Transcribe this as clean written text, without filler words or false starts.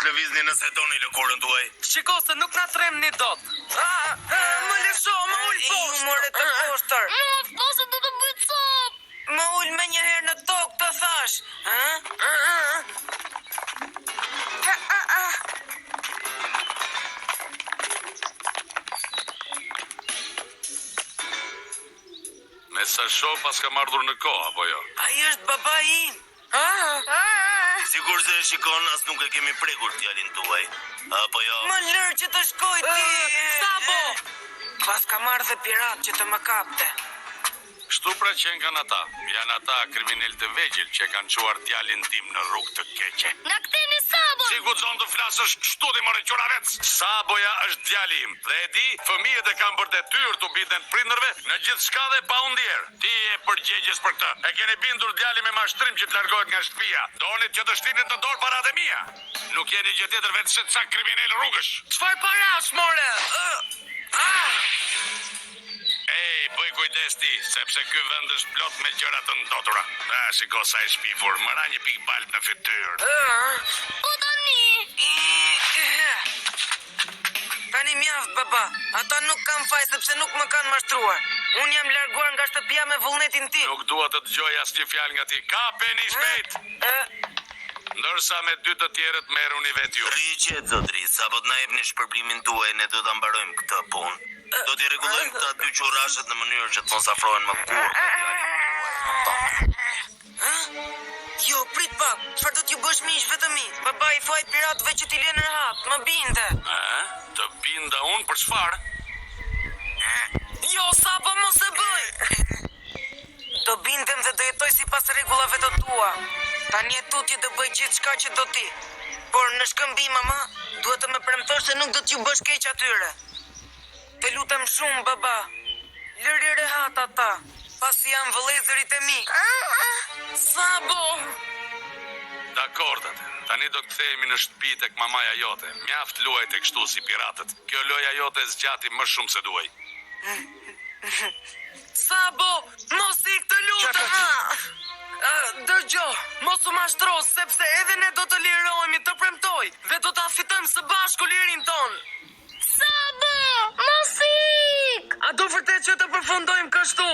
mos lëvizni nëse doni lëkurën tuaj. Shiko se nuk na tremni dot. Më lësho, më ul poshtë. Ju more të poshtër. Poshtë do të bëj cop. Më ul me një herë në tokë të thash. Me sa shoh pas kam ardhur në kohë, apo jo? Ai është baba im. Sigur se e shikon, as nuk e kemi prekur djalin tuaj. Apo jo? Më lër që të shkoj ti. Sabo! Pas ka marrë dhe pirat që të më kapte. Shtu pra qenë kanë ata. Janë ata kriminal të vegjël që kanë çuar djalin tim në rrugë të keqe. Na ktheni Sabo. Si guxon të flasësh kështu ti more qoravec? Saboja është djali im. Dhe e di, fëmijët e kanë për detyrë të biten prindërve në gjithçka dhe pa u ndjer. Ti je përgjegjës për këtë. E keni bindur djalin me mashtrim që të largohet nga shtëpia. Donit që të shtinit në dorë paratë mia. Nuk jeni gjë tjetër vetë se ca kriminal rrugësh. Çfarë parash, more? Ej, bëj kujdes ti, sepse ky vend është plot me gjëra të ndotura. Shiko sa e shpifur, më ra një pikë balt në fytyrë. Po tani. Tani mjaft, baba. Ata nuk kanë faj sepse nuk më kanë mashtruar. Unë jam larguar nga shtëpia me vullnetin tim. Nuk dua të dëgjoj asnjë fjalë nga ti. Kapeni shpejt. Ndërsa me dy të tjerët merruni vet ju. Riqet, zotri, sa po të na jepni shpërblimin tuaj, ne do ta mbarojmë këtë punë. Do t'i rregullojmë këta dy qurrashet në mënyrë që të mos afrohen më kurrë. Jo, prit pak. Çfarë do t'ju bësh miq vetëm mi? Baba i faj piratëve që t'i lënë rahat. Më binte. Të binda unë për çfarë? Jo, Sabo mos e bëj. Do bindem dhe do jetoj sipas rregullave të tua. Tani e tutje do bëj gjithçka që do ti. Por në shkëmbim, mama, duhet të më premtosh se nuk do t'ju bësh keq atyre. Të lutem shumë, baba. Lëri rehat ata, pasi janë vëllezërit e mi. Sabo! Dakord atë. Tani do të kthehemi në shtëpi tek mamaja jote. Mjaft luajte kështu si piratët. Kjo loja jote zgjati më shumë se duaj. Sabo! Mos ik të lutem! Dëgjo, mos u mashtro, sepse edhe ne do të lirohemi, të premtoj, dhe do ta fitojmë së bashku lirin ton. Sabo! Mos ik! A do vërtet që të përfundojmë kështu?